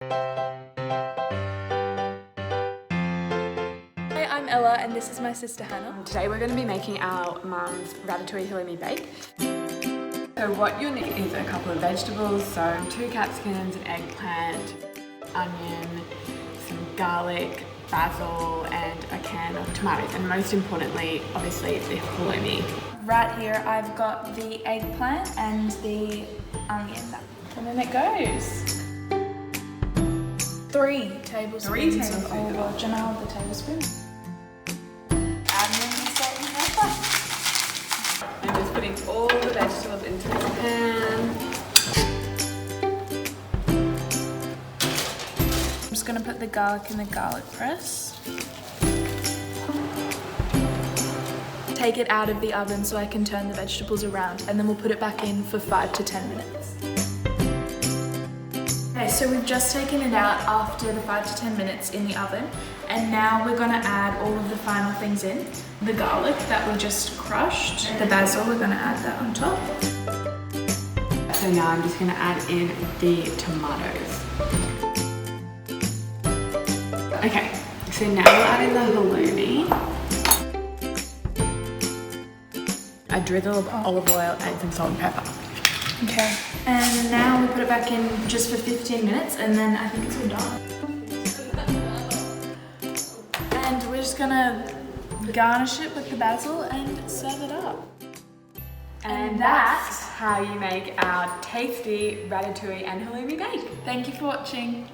Hi, I'm Ella and this is my sister Hannah. Today we're going to be making our mum's Ratatouille Haloumi bake. So what you'll need is a couple of vegetables, so 2 capsicums, an eggplant, onion, some garlic, basil and a can of tomatoes, and most importantly obviously the halloumi. Right here I've got the eggplant and the onion, and then it goes. 3 tablespoons of olive oil. Do you know the tablespoon? Add in some salt and pepper. I'm just putting all the vegetables into this pan. I'm just going to put the garlic in the garlic press. Take it out of the oven so I can turn the vegetables around, and then we'll put it back in for 5 to 10 minutes. Okay, so we've just taken it out after the 5 to 10 minutes in the oven, and now we're going to add all of the final things in. The garlic that we just crushed, the basil, we're going to add that on top. So now I'm just going to add in the tomatoes. Okay, so now we'll add in the halloumi. A drizzle of olive oil and some salt and pepper. Okay, and now we put it back in just for 15 minutes and then I think it's all done. And we're just gonna garnish it with the basil and serve it up. And that's how you make our tasty ratatouille and halloumi bake. Thank you for watching.